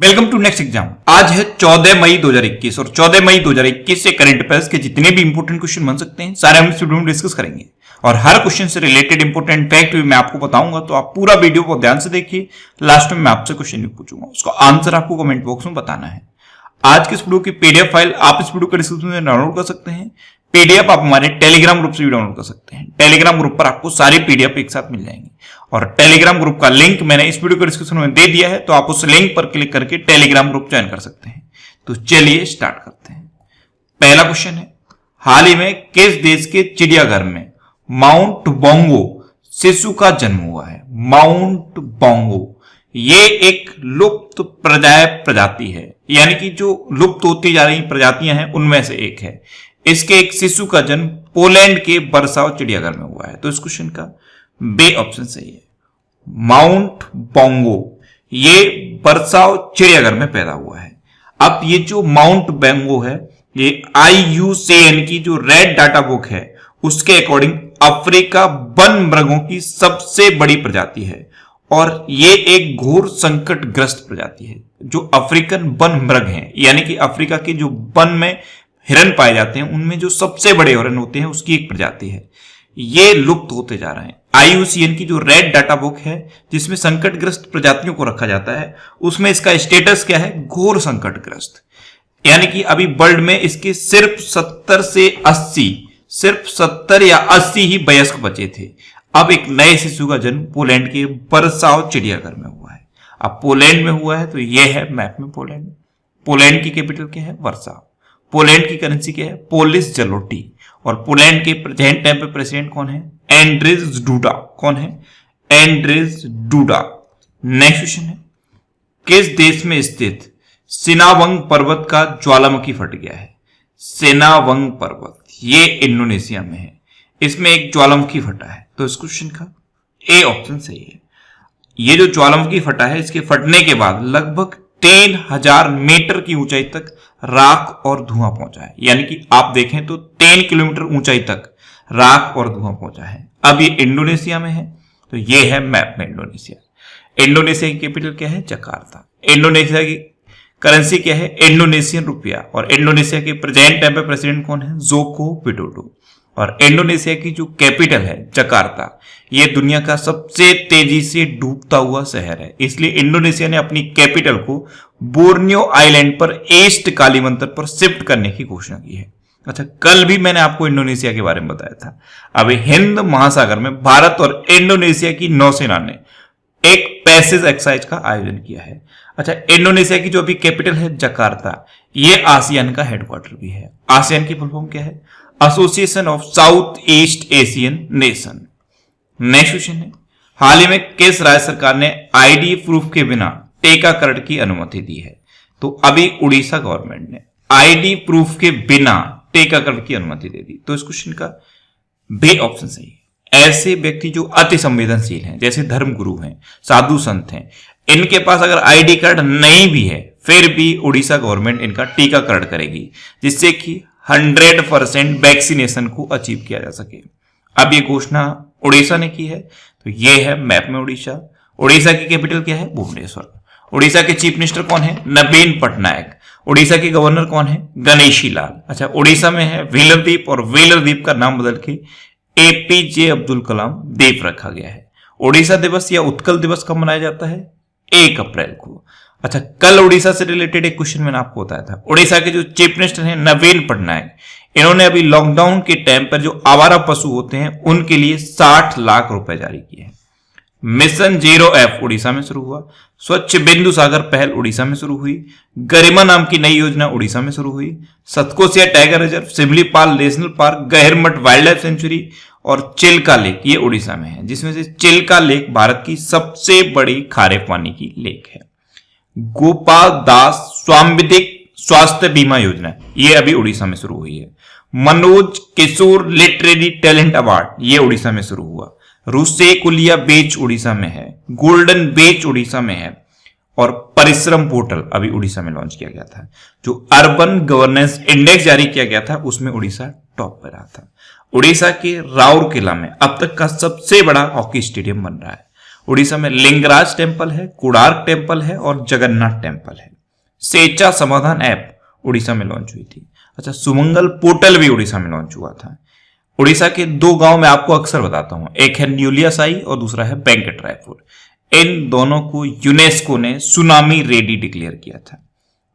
Welcome to next exam. आज है 14 मई 2021 और 14 मई 2021 से करंट अफेयर्स के जितने भी इंपोर्टेंट क्वेश्चन बन सकते हैं सारे हम इस वीडियो में डिस्कस करेंगे और हर क्वेश्चन से रिलेटेड इंपोर्टेंट फैक्ट भी मैं आपको बताऊंगा, तो आप पूरा वीडियो को ध्यान से देखिए। लास्ट में मैं आपसे क्वेश्चन भी पूछूंगा, उसका आंसर आपको कमेंट बॉक्स में बताना है। आज के इस वीडियो की पीडीएफ फाइल आप इस वीडियो के डिस्क्रिप्शन में डाउनलोड कर सकते हैं। पीडीएफ आप हमारे टेलीग्राम ग्रुप से भी डाउनलोड कर सकते हैं। टेलीग्राम ग्रुप पर आपको सारी पीडीएफ एक साथ मिल जाएंगी और टेलीग्राम ग्रुप का लिंक मैंने इस वीडियो के डिस्क्रिप्शन में दे दिया है, तो आप उस लिंक पर क्लिक करके टेलीग्राम ग्रुप ज्वाइन कर सकते हैं। तो चलिए स्टार्ट करते हैं। पहला क्वेश्चन है, हाल ही में किस देश के चिड़ियाघर में माउंट बोंगो शिशु का जन्म हुआ है? माउंट बोंगो ये एक लुप्त प्रजाति है, यानी कि जो लुप्त होती जा रही प्रजातियां हैं उनमें से एक है। इसके एक शिशु का जन्म पोलैंड के बरसाव चिड़ियाघर में हुआ है। तो इस क्वेश्चन का बे ऑप्शन सही है। माउंट बोंगो ये बरसाव चिड़ियाघर में पैदा हुआ है। अब ये जो माउंट बोंगो है ये IUCN की जो रेड डाटा बुक है उसके अकॉर्डिंग अफ्रीका वन मृगों की सबसे बड़ी प्रजाति है और ये एक घोर संकटग्रस्त प्रजाति है। जो अफ्रीकन वन मृग हैं, यानी कि अफ्रीका के जो वन में हिरन पाए जाते हैं उनमें जो सबसे बड़े हिरन होते हैं उसकी एक प्रजाति है। ये लुप्त होते जा रहे हैं। IUCN की जो रेड डाटा बुक है जिसमें संकटग्रस्त प्रजातियों को रखा जाता है उसमें इसका स्टेटस क्या है? घोर संकटग्रस्त। यानी कि अभी वर्ल्ड में इसके सिर्फ 70 से 80, सिर्फ 70 या 80 ही वयस्क बचे थे। अब एक नए शिशु का जन्म पोलैंड के बरसाव चिड़ियाघर में हुआ है। अब पोलैंड में हुआ है तो यह है मैप में पोलैंड। पोलैंड की कैपिटल क्या है? वर्साव। पोलैंड की करेंसी क्या है? पोलिश ज़लोटी। और पोलैंड के प्रेजेंट टाइम पे प्रेसिडेंट कौन है? एंड्रेज डूडा। कौन है? एंड्रेज डूडा। नेक्स्ट क्वेश्चन है, किस देश में स्थित सिनावंग पर्वत का ज्वालामुखी फट गया है? सिनावंग पर्वत ये इंडोनेशिया में है। इसमें एक ज्वालामुखी फटा है। तो इस क्वेश्चन का ए ऑप्शन सही है। ये जो ज्वालामुखी फटा है इसके फटने के बाद लगभग 3000 मीटर की ऊंचाई तक राख और धुआं पहुंचा है। यानी कि आप देखें तो 3 किलोमीटर ऊंचाई तक राख और धुआं पहुंचा है। अब ये इंडोनेशिया में है, तो ये है मैप में इंडोनेशिया। इंडोनेशिया की कैपिटल क्या है? जकार्ता। इंडोनेशिया की करेंसी क्या है? Indonesian rupiah. और इंडोनेशिया के प्रेजेंट टाइम पे प्रेसिडेंट कौन है? Joko Widodo. और इंडोनेशिया की जो कैपिटल है जकार्ता, ये दुनिया का सबसे तेजी से डूबता हुआ शहर है। इसलिए इंडोनेशिया ने अपनी कैपिटल को बोर्नियो आइलैंड पर ईस्ट कालीमंतर पर शिफ्ट करने की घोषणा की है। अच्छा, कल भी मैंने आपको इंडोनेशिया के बारे में बताया था। अभी हिंद महासागर में भारत और इंडोनेशिया की नौसेना ने एक पैसेज एक्सरसाइज का आयोजन किया है। अच्छा, इंडोनेशिया की जो अभी कैपिटल है जकार्ता, ये आसियान का हेडक्वार्टर भी है। आसियान की फुल फॉर्म क्या है? Association of south east Asian nation. Next question है, हाल ही में किस राज्य सरकार ने ID प्रूफ के बिना टीकाकरण की अनुमति दी है? तो अभी उड़ीसा गवर्नमेंट ने ID प्रूफ के बिना टीकाकरण की अनुमति दे दी। तो इस क्वेश्चन का बे ऑप्शन सही है। ऐसे व्यक्ति जो अति संवेदनशील हैं, जैसे धर्मगुरु हैं, साधु संत हैं, इनके पास अगर ID कार्ड नहीं भी है फिर भी उड़ीसा गवर्नमेंट इनका टीकाकरण करेगी, जिससे कि 100% वैक्सीनेशन को अचीव किया जा सके। अब ये घोषणा उड़ीसा ने की है, तो ये है मैप में उड़ीसा। उड़ीसा की कैपिटल क्या है? भुवनेश्वर। उड़ीसा के चीफ मिनिस्टर कौन है? नवीन पटनायक। उड़ीसा के गवर्नर कौन है? गणेशी लाल। अच्छा, उड़ीसा में है व्हीलर द्वीप और व्हीलर द्वीप का नाम बदल के APJ अब्दुल कलाम द्वीप रखा गया है। उड़ीसा दिवस या उत्कल दिवस कब मनाया जाता है? 1 अप्रैल को। अच्छा, कल उड़ीसा से रिलेटेड एक क्वेश्चन मैंने आपको बताया था। उड़ीसा के जो चीफ मिनिस्टर हैं नवीन पटनायक, इन्होंने अभी लॉकडाउन के टाइम पर जो आवारा पशु होते हैं उनके लिए 60 लाख रुपए जारी किए हैं। मिशन 0F उड़ीसा में शुरू हुआ। स्वच्छ बिंदु सागर पहल उड़ीसा में शुरू हुई। गरिमा नाम की नई योजना उड़ीसा में शुरू हुई। Satkosia tiger reserve, Simlipal national park, Gahirmatha wildlife sanctuary और चिल्का लेक ये उड़ीसा में है, जिसमें से चिल्का लेक भारत की सबसे बड़ी खारे पानी की लेक है। गोपाल दास स्वामित्व स्वास्थ्य बीमा योजना ये अभी उड़ीसा में शुरू हुई है। मनोज किशोर लिटरेरी टैलेंट अवार्ड ये उड़ीसा में शुरू हुआ। रुसेकुलिया बेच उड़ीसा में है। गोल्डन बेच उड़ीसा में है। और परिश्रम पोर्टल अभी उड़ीसा में लॉन्च किया गया था। जो अर्बन गवर्नेंस इंडेक्स जारी किया गया था उसमें उड़ीसा टॉप पर रहा था। उड़ीसा के राउरकेला में अब तक का सबसे बड़ा हॉकी स्टेडियम बन रहा है। उड़ीसा में लिंगराज टेम्पल है, कोणार्क टेम्पल है और जगन्नाथ टेम्पल है। सेचा समाधान ऐप उड़ीसा में लॉन्च हुई थी। अच्छा, सुमंगल पोर्टल भी उड़ीसा में लॉन्च हुआ था। उड़ीसा के दो गांव मैं आपको अक्सर बताता हूं, एक है न्यूलिया साई और दूसरा है वेंकटरायपुर। इन दोनों को यूनेस्को ने सुनामी रेडी डिक्लेयर किया था।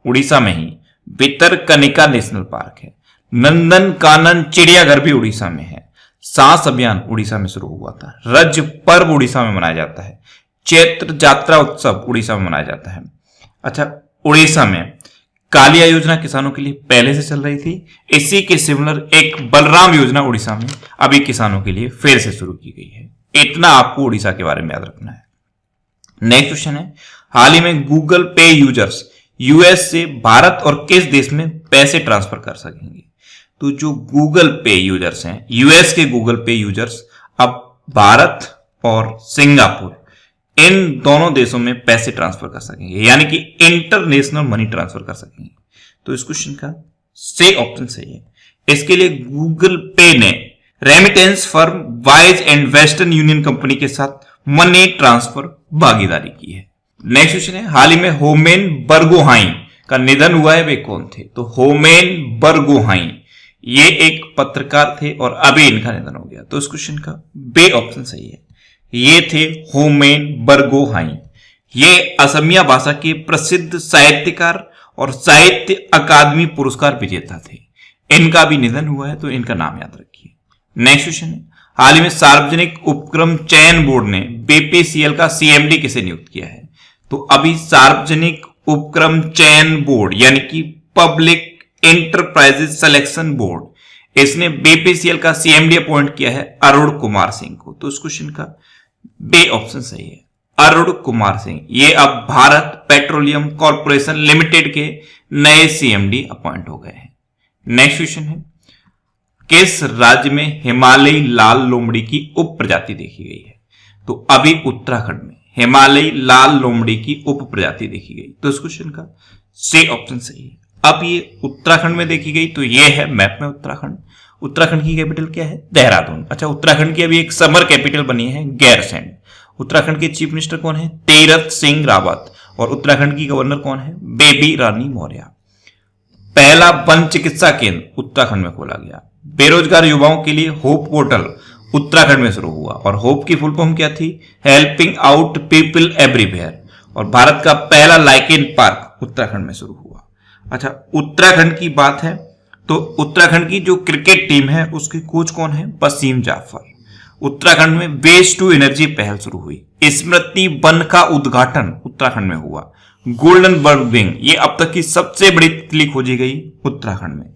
उड़ीसा में ही भितरकनिका नेशनल पार्क है, नंदन कानन चिड़ियाघर भी उड़ीसा में है, सांस अभियान उड़ीसा में शुरू हुआ था, रज पर्व उड़ीसा में मनाया जाता है, चैत्र जात्रा उत्सव उड़ीसा में मनाया जाता है। अच्छा, उड़ीसा में कालिया योजना किसानों के लिए पहले से चल रही थी। इसी के सिमिलर एक बलराम योजना उड़ीसा में अभी किसानों के लिए फिर से शुरू की गई है। इतना आपको उड़ीसा के बारे में याद रखना है। नेक्स्ट क्वेश्चन है, हाल ही में गूगल पे यूजर्स यूएस से भारत और किस देश में पैसे ट्रांसफर कर सकेंगे? तो जो गूगल पे यूजर्स हैं, यूएस के गूगल पे यूजर्स अब भारत और सिंगापुर इन दोनों देशों में पैसे ट्रांसफर कर सकेंगे, यानी कि इंटरनेशनल मनी ट्रांसफर कर सकेंगे। तो इस क्वेश्चन का सही ऑप्शन सही है। इसके लिए गूगल पे ने remittance firm wise and western union company के साथ मनी ट्रांसफर भागीदारी की है। नेक्स्ट क्वेश्चन है, हाल ही में होमेन बरगोहाइन का निधन हुआ है, वे कौन थे? तो होमेन बरगोहाइन ये एक पत्रकार थे और अभी इनका निधन हो गया। तो इस क्वेश्चन का बे ऑप्शन सही है। ये थे होमेन बरगोहाइन। ये असमिया भाषा के प्रसिद्ध साहित्यकार और साहित्य अकादमी पुरस्कार विजेता थे। इनका भी निधन हुआ है, तो इनका नाम याद रखिए। नेक्स्ट क्वेश्चन है, हाल ही में सार्वजनिक उपक्रम चयन बोर्ड ने बीपीसीएल का सीएमडी किसे नियुक्त किया है? तो अभी सार्वजनिक उपक्रम चयन बोर्ड यानी कि पब्लिक इंटरप्राइजेज सिलेक्शन बोर्ड, इसने बीपीसीएल का सीएमडी अपॉइंट किया है अरुण कुमार सिंह को। तो इस क्वेश्चन का बे ऑप्शन सही है, अरुण कुमार सिंह। ये अब भारत पेट्रोलियम कॉर्पोरेशन लिमिटेड के नए सीएमडी अपॉइंट हो गए हैं। नेक्स्ट क्वेश्चन है, किस राज्य में हिमालयी लाल लोमड़ी की उप प्रजाति देखी गई है? तो अभी उत्तराखंड में हिमालयी लाल लोमड़ी की उप प्रजाति देखी गई। तो इस क्वेश्चन का सी ऑप्शन सही है। अब ये उत्तराखंड में देखी गई, तो ये है मैप में उत्तराखंड। उत्तराखंड की कैपिटल क्या है? देहरादून। अच्छा, उत्तराखंड की अभी एक समर कैपिटल बनी है गैरसैंण। उत्तराखंड के चीफ मिनिस्टर कौन है? तीरथ सिंह रावत। और उत्तराखंड की गवर्नर कौन है? बेबी रानी मौर्य। पहला वन चिकित्सा केंद्र उत्तराखंड में खोला गया। बेरोजगार युवाओं के लिए होप पोर्टल उत्तराखंड में शुरू हुआ और होप की फुल फॉर्म क्या थी? Helping out people everywhere. और भारत का पहला लाइकेन पार्क उत्तराखंड में शुरू हुआ। अच्छा, उत्तराखंड की बात है तो उत्तराखंड की जो क्रिकेट टीम है उसके कोच कौन है? वसीम जाफर। उत्तराखंड में वेस्ट टू एनर्जी पहल शुरू हुई। स्मृति वन का उद्घाटन उत्तराखंड में हुआ। गोल्डन बर्ड विंग ये अब तक की सबसे बड़ी तितली खोजी गई उत्तराखंड में।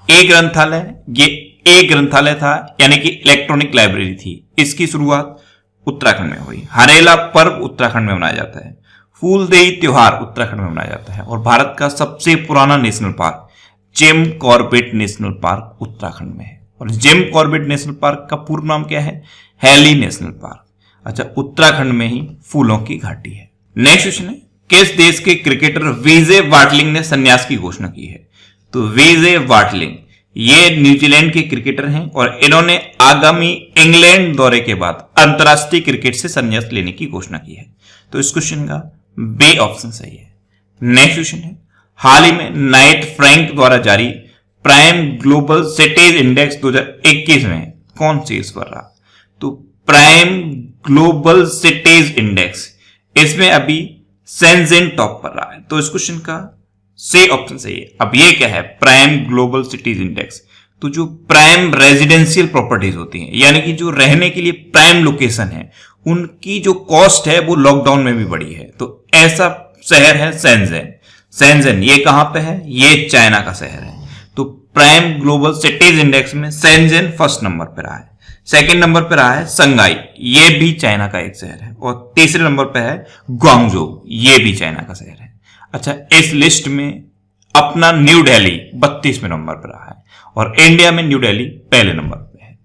एक ग्रंथालय, ये एक ग्रंथालय था यानी कि इलेक्ट्रॉनिक लाइब्रेरी थी, इसकी शुरुआत उत्तराखंड में हुई। हरेला पर्व उत्तराखंड में मनाया जाता है। फूलदेई त्योहार उत्तराखंड में मनाया जाता है। और भारत का सबसे पुराना national park Jim Corbett national park Uttarakhand में है। और जिम कॉर्बेट नेशनल पार्क का पूर्ण नाम क्या है? Hailey national park. अच्छा, उत्तराखंड में ही फूलों की घाटी है। नेक्स्ट क्वेश्चन है, किस देश के क्रिकेटर विजय वाटलिंग ने संन्यास की घोषणा की है? तो विजय वाटलिंग ये न्यूजीलैंड के क्रिकेटर हैं और इन्होंने आगामी इंग्लैंड दौरे के बाद अंतरराष्ट्रीय क्रिकेट से संन्यास लेने की घोषणा की है। तो इस क्वेश्चन का बे ऑप्शन सही है। नेक्स्ट क्वेश्चन है, हाल ही में नाइट फ्रैंक द्वारा जारी प्राइम ग्लोबल सिटीज इंडेक्स 2021 में कौन शीर्ष पर रहा? तो प्राइम ग्लोबल सिटीज इंडेक्स इसमें अभी शेंज़ेन टॉप पर रहा है। तो इस क्वेश्चन का सी ऑप्शन सही है। अब ये क्या है? Prime global cities index. तो जो प्राइम रेजिडेंशियल प्रॉपर्टीज होती हैं यानी कि जो रहने के लिए प्राइम लोकेशन है, उनकी जो कॉस्ट है वो लॉकडाउन में भी बढ़ी है। तो ऐसा शहर है शेंज़ेन। शेंज़ेन ये कहां पे है? ये चाइना का शहर है। तो प्राइम ग्लोबल सिटीज इंडेक्स में शेंज़ेन फर्स्ट नंबर पर रहा है। सेकंड नंबर पर रहा है संगाई, ये भी चाइना का एक शहर है। और तीसरे नंबर पर है ग्वांगझोउ, ये भी चाइना का शहर है। अच्छा, इस लिस्ट में अपना न्यू दिल्ली 32वें नंबर पर रहा है और इंडिया में न्यू दिल्ली पहले नंबर पर है।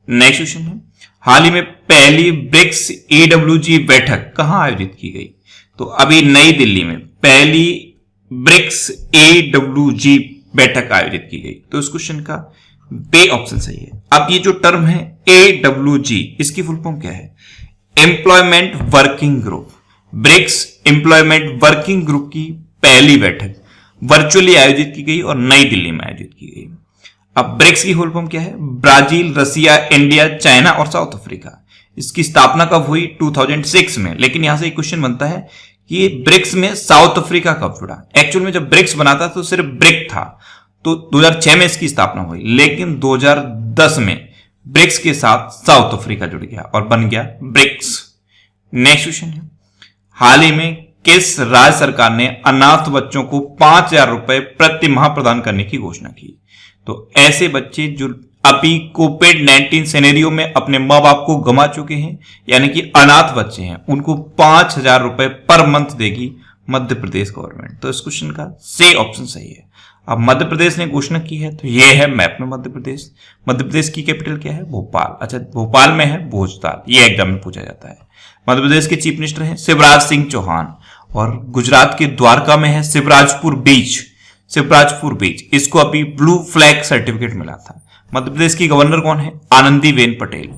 नेक्स्ट क्वेश्चन है, हाल ही में पहली ब्रिक्स EWG बैठक कहां आयोजित की गई? तो अभी नई दिल्ली में पहली ब्रिक्स EWG बैठक आयोजित की गई। तो इस क्वेश्चन का बे ऑप्शन सही है। अब ये जो टर्म है EWG, इसकी फुल फॉर्म क्या है? Employment working group. BRICS employment working group की पहली बैठक वर्चुअली आयोजित की गई और नई दिल्ली में आयोजित की गई। अब ब्रिक्स की फुल फॉर्म क्या है? ब्राजील, रसिया, इंडिया, चाइना और साउथ अफ्रीका। इसकी स्थापना कब हुई? 2006 में। लेकिन यहां से एक क्वेश्चन बनता है कि ब्रिक्स में साउथ अफ्रीका कब जुड़ा? एक्चुअल में जब ब्रिक्स बना था तो सिर्फ ब्रिक था, तो 2006 में इसकी स्थापना हुई, लेकिन 2010 में ब्रिक्स के साथ साउथ अफ्रीका जुड़ गया और बन गया ब्रिक्स। नेक्स्ट क्वेश्चन है, हाल ही में किस राज्य सरकार ने अनाथ बच्चों को 5,000 रुपए प्रति माह प्रदान करने की घोषणा की? तो ऐसे बच्चे जो अभी कोविड-19 सिनेरियो में अपने मां बाप को गंवा चुके हैं, यानी कि अनाथ बच्चे हैं, उनको 5,000 रुपए पर मंथ देगी मध्य प्रदेश गवर्नमेंट। तो इस क्वेश्चन का सी ऑप्शन सही है। अब मध्य प्रदेश ने घोषणा की है, तो ये है मैप में मध्य प्रदेश। मध्य प्रदेश की कैपिटल क्या है? भोपाल। अच्छा, भोपाल में है भोजताल, ये एग्जाम में पूछा जाता है। मध्य प्रदेश के चीफ मिनिस्टर हैं शिवराज सिंह चौहान, और गुजरात के द्वारका में है शिवराजपुर बीच। शिवराजपुर बीच, इसको अभी ब्लू फ्लैग सर्टिफिकेट मिला था। मध्य प्रदेश की गवर्नर कौन है? आनंदीबेन पटेल।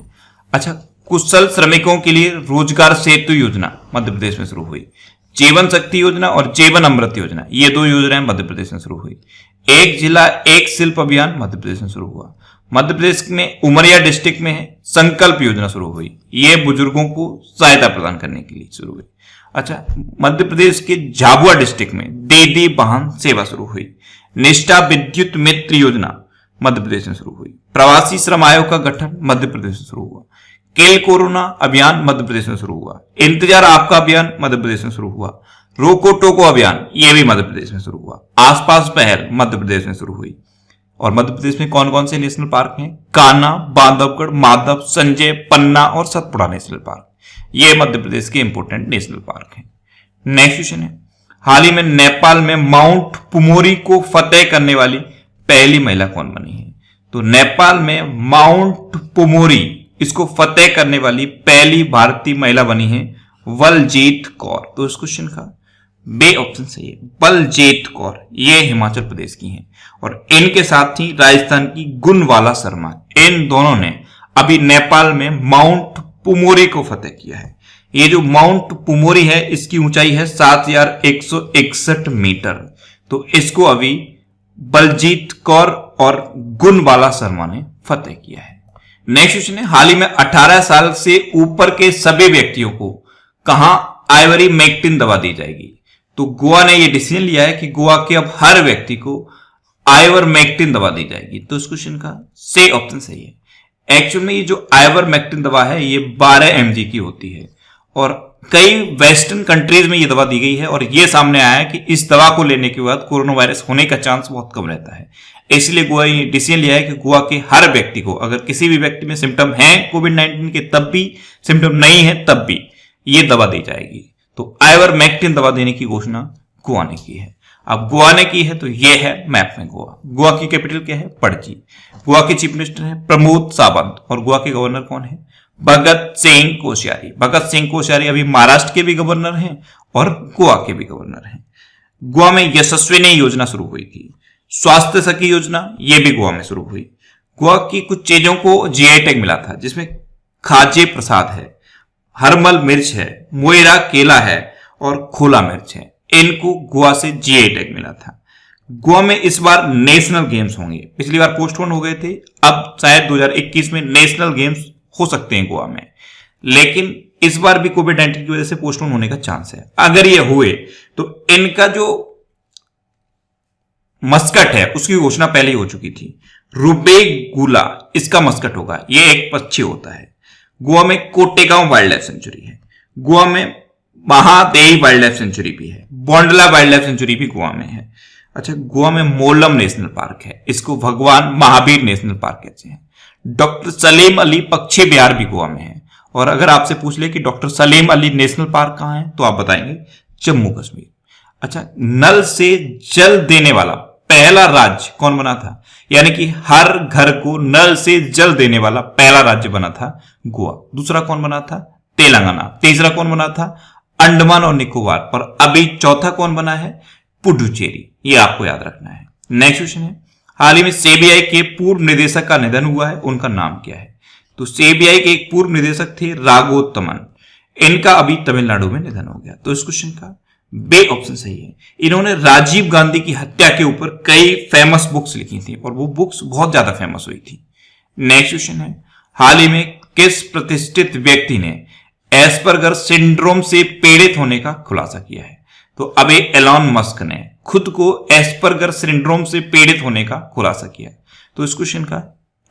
अच्छा, कुशल श्रमिकों के लिए रोजगार सेतु योजना मध्य प्रदेश में शुरू हुई। जीवन शक्ति योजना और जीवन अमृत योजना, ये 2 योजनाएं मध्य प्रदेश में शुरू हुई। एक जिला एक शिल्प अभियान मध्य प्रदेश में शुरू हुआ। मध्य प्रदेश में उमरिया डिस्ट्रिक्ट में है संकल्प योजना शुरू हुई, ये बुजुर्गों को सहायता प्रदान करने के लिए शुरू हुई। अच्छा, मध्य प्रदेश के झाबुआ डिस्ट्रिक्ट में दीदी वाहन सेवा शुरू हुई। निष्ठा विद्युत मित्र योजना मध्य प्रदेश में शुरू हुई। प्रवासी श्रम आयोग का गठन मध्य प्रदेश में शुरू हुआ। किल कोरोना अभियान मध्य प्रदेश में शुरू हुआ। इंतजार आपका अभियान मध्य प्रदेश में शुरू हुआ। रोको टोको अभियान, ये भी मध्य प्रदेश में शुरू हुआ। आसपास पहल मध्य प्रदेश में शुरू हुई। और मध्य प्रदेश में कौन कौन से नेशनल पार्क हैं? कान्हा, बांधवगढ़, माधव, संजय, पन्ना और सतपुड़ा नेशनल पार्क, ये मध्य प्रदेश के इंपोर्टेंट नेशनल पार्क हैं। नेक्स्ट क्वेश्चन है, हाल ही में नेपाल में माउंट पुमोरी को फतेह करने वाली पहली महिला कौन बनी है? तो नेपाल में माउंट पुमोरी, इसको फतेह करने वाली पहली भारतीय महिला बनी है बलजीत कौर। तो इस क्वेश्चन का बे ऑप्शन सही है, बलजीत कौर। ये हिमाचल प्रदेश की हैं और इनके साथ ही राजस्थान की गुणवाला शर्मा, इन दोनों ने अभी नेपाल में माउंट पुमोरी को फतेह किया है। ये जो माउंट पुमोरी है, इसकी ऊंचाई है 7,161 मीटर। तो इसको अभी बलजीत कौर और गुणवाला शर्मा ने फतेह किया है। नेक्स्ट क्वेश्चन है, हाल ही में 18 साल से ऊपर के सभी व्यक्तियों को कहां आइवरमेक्टिन दवा दी जाएगी? तो गोवा ने यह डिसीजन लिया है कि गोवा के अब हर व्यक्ति को आइवरमेक्टिन दवा दी जाएगी। तो इस क्वेश्चन का सी ऑप्शन सही है। एक्चुअल में ये जो आइवरमेक्टिन दवा है, ये 12 mg की होती है और कई वेस्टर्न कंट्रीज में ये दवा दी गई है और ये सामने आया है कि इस दवा को लेने के बाद कोरोना वायरस होने का चांस बहुत कम रहता है। इसलिए गोवा ये डिसीजन लिया है कि गोवा के हर व्यक्ति को, अगर किसी भी व्यक्ति में सिम्टम है कोविड-19 के तब भी, सिम्टम नहीं है तब भी, ये दवा दी जाएगी। तो आइवरमेक्टिन दवा देने की घोषणा गोवा ने की है। अब गोवा ने की है तो ये है मैप में गोवा। गोवा की कैपिटल क्या है? पणजी। गोवा के चीफ मिनिस्टर हैं प्रमोद सावंत और गोवा के गवर्नर कौन है? भगत सिंह कोश्यारी। भगत सिंह कोश्यारी अभी महाराष्ट्र के भी गवर्नर हैं और गोवा के भी गवर्नर हैं। गोवा में यशस्विनी योजना शुरू हुई थी। स्वास्थ्य सखी योजना, ये भी गोवा में शुरू हुई। गोवा की कुछ चीजों को जीआई टैग मिला था, जिसमें खाजे प्रसाद है, हरमल मिर्च है, मोयरा केला है और खोला मिर्च है। इनको गोवा से जीआई टैग मिला था। गोवा में इस बार नेशनल गेम्स होंगे। पिछली बार पोस्टपोन हो गए थे, अब शायद 2021 में नेशनल गेम्स हो सकते हैं गोवा में, लेकिन इस बार भी कोविड-19 की वजह से पोस्टपोन होने का चांस है। अगर ये हुए तो इनका जो मस्कट है उसकी घोषणा पहले ही हो चुकी थी। रुबेगुला इसका मस्कट होगा, ये एक पक्षी होता है। गोवा में कोटेगांव वाइल्ड लाइफ सेंचुरी है। गोवा में महादेई वाइल्ड लाइफ सेंचुरी भी है। बोंडला वाइल्ड लाइफ सेंचुरी भी गोवा में है। अच्छा, गोवा में मोलम नेशनल पार्क है, इसको भगवान महावीर नेशनल पार्क कहते हैं। डॉक्टर सलीम अली पक्षी विहार भी गोवा में है। और अगर आपसे पूछ ले कि doctor Salim Ali national park कहां है, तो आप बताएंगे जम्मू कश्मीर। अच्छा, नल से जल देने वाला पहला राज्य कौन बना था? यानी कि हर घर को नल से जल देने वाला पहला राज्य बना था गोवा। दूसरा कौन बना था? तेलंगाना। तीसरा कौन बना था? अंडमान और निकोबार। पर अभी चौथा कौन बना है? पुडुचेरी। ये आपको याद रखना है। नेक्स्ट क्वेश्चन है, हाल ही में सीबीआई के पूर्व निदेशक का निधन हुआ है, उनका नाम क्या है? तो सीबीआई के एक पूर्व निदेशक थे राघोत्तमन, इनका अभी तमिलनाडु में निधन हो गया। तो इस क्वेश्चन का बे ऑप्शन सही है। इन्होंने राजीव गांधी की हत्या के ऊपर कई फेमस बुक्स लिखी थी और वो बुक्स बहुत ज्यादा फेमस हुई थी। नेक्स्ट क्वेश्चन है, हाल ही में किस प्रतिष्ठित व्यक्ति ने एस्पर्गर सिंड्रोम से पीड़ित होने का खुलासा किया है? तो अभी एलॉन मस्क ने खुद को एस्पर्गर सिंड्रोम से पीड़ित होने का खुलासा किया। तो इस क्वेश्चन का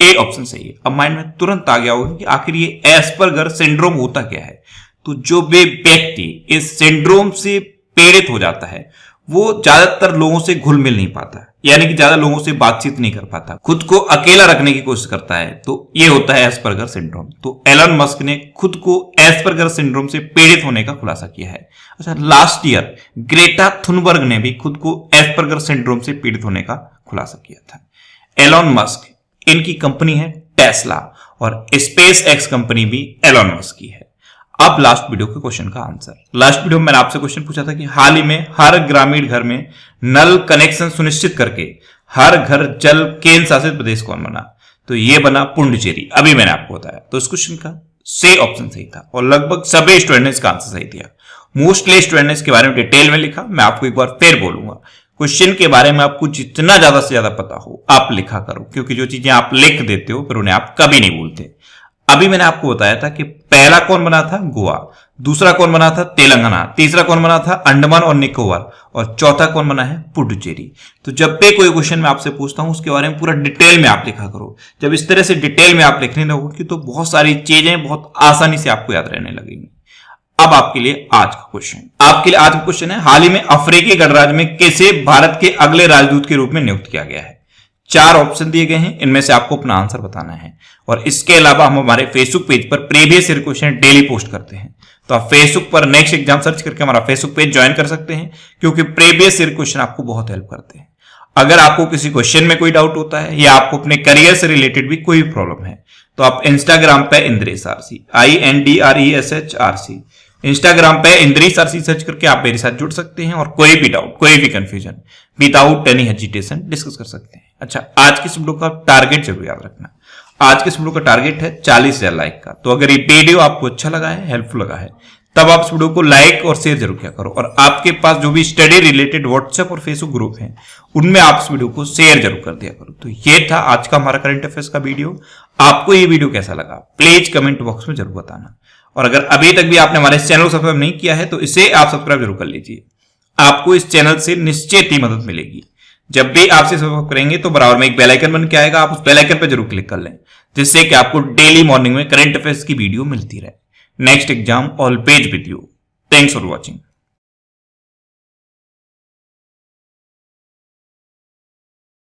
ए ऑप्शन सही है। अब माइंड में तुरंत आ गया होगा कि आखिर ये एस्पर्गर सिंड्रोम होता क्या है। तो जो भी व्यक्ति इस सिंड्रोम से पीड़ित हो जाता है वो ज्यादातर लोगों से घुल मिल नहीं पाता, यानी कि ज्यादा लोगों से बातचीत नहीं कर पाता, खुद को अकेला रखने की कोशिश करता है। तो ये होता है एस्पर्गर सिंड्रोम। तो एलन मस्क ने खुद को एस्पर्गर सिंड्रोम से पीड़ित होने का खुलासा किया है। अच्छा, लास्ट ईयर ग्रेटा थुनबर्ग ने भी खुद को एस्पर्गर सिंड्रोम से पीड़ित होने का खुलासा किया था। एलन मस्क, इनकी कंपनी है टेस्ला और स्पेस एक्स कंपनी भी एलन मस्क की है। अब लास्ट वीडियो के क्वेश्चन का आंसर। लास्ट वीडियो में मैंने आपसे क्वेश्चन पूछा था कि हाल ही में हर ग्रामीण घर में नल कनेक्शन सुनिश्चित करके हर घर जल केंद्र शासित प्रदेश कौन बना? तो ये बना पुडुचेरी। अभी मैंने आपको बताया। तो इस क्वेश्चन का सी ऑप्शन सही था और लगभग सभी स्टूडेंट ने इसका आंसर सही दिया। मोस्टली स्टूडेंट ने इसके बारे में डिटेल में लिखा। मैं आपको एक बार फिर बोलूंगा, क्वेश्चन के बारे में आपको जितना ज्यादा से ज्यादा पता हो आप लिखा करो, क्योंकि जो चीजें आप लिख देते हो फिर उन्हें आप कभी नहीं भूलते। अभी मैंने आपको बताया था कि पहला कौन बना था? गोवा। दूसरा कौन बना था? तेलंगाना। तीसरा कौन बना था? अंडमान और निकोबार। और चौथा कौन बना है? पुडुचेरी। तो जब भी कोई क्वेश्चन मैं आपसे पूछता हूं उसके बारे में पूरा डिटेल में आप लिखा करो। जब इस तरह से डिटेल में आप लिखने लगोगे तो बहुत सारी चीजें बहुत आसानी से आपको याद रहने लगेंगी। अब आपके लिए आज का क्वेश्चन है, हाल ही में अफ्रीकी गणराज्य में किसे भारत के अगले राजदूत के रूप में नियुक्त किया गया है? 4 ऑप्शन दिए गए हैं, इनमें से आपको अपना आंसर बताना है। और इसके अलावा हम हमारे फेसबुक पेज पर previous year question daily post करते हैं। तो आप फेसबुक पर नेक्स्ट एग्जाम सर्च करके हमारा फेसबुक पेज ज्वाइन कर सकते हैं, क्योंकि प्रीवियस ईयर क्वेश्चन आपको बहुत हेल्प करते हैं। अगर आपको किसी क्वेश्चन में कोई डाउट होता है या आपको अपने करियर से रिलेटेड भी कोई प्रॉब्लम है तो आप इंस्टाग्राम पे इंद्रेश आरसी INDRESHRC इंस्टाग्राम पे इंद्रेश आरसी सर्च करके आप मेरे साथ जुड़ सकते हैं और कोई भी डाउट, कोई भी confusion without any hesitation discuss कर सकते हैं। अच्छा, आज की इस वीडियो का टारगेट जरूर याद रखना। आज के इस वीडियो का टारगेट है 40,000 लाइक का। तो अगर ये वीडियो आपको अच्छा लगा है, हेल्पफुल लगा है, तब आप इस वीडियो को लाइक और शेयर जरूर किया करो। और आपके पास जो भी स्टडी रिलेटेड व्हाट्सएप और फेसबुक ग्रुप हैं उनमें आप इस वीडियो को शेयर जरूर कर दिया करो। तो ये था आज का हमारा करंट अफेयर्स का वीडियो। आपको ये वीडियो कैसा लगा प्लीज कमेंट बॉक्स में जरूर बताना। और अगर अभी तक भी आपने हमारे चैनल को सब्सक्राइब नहीं किया है तो इसे आप सब्सक्राइब जरूर कर लीजिए। आपको इस चैनल से निश्चित ही मदद मिलेगी। जब भी आपसे सब्सक्राइब करेंगे तो बराबर में एक बेल आइकन बन के आएगा, आप उस बेल आइकन पर जरूर क्लिक कर लें, जिससे कि आपको डेली मॉर्निंग में करंट अफेयर्स की वीडियो मिलती रहे। Next exam always with you. Thanks for watching.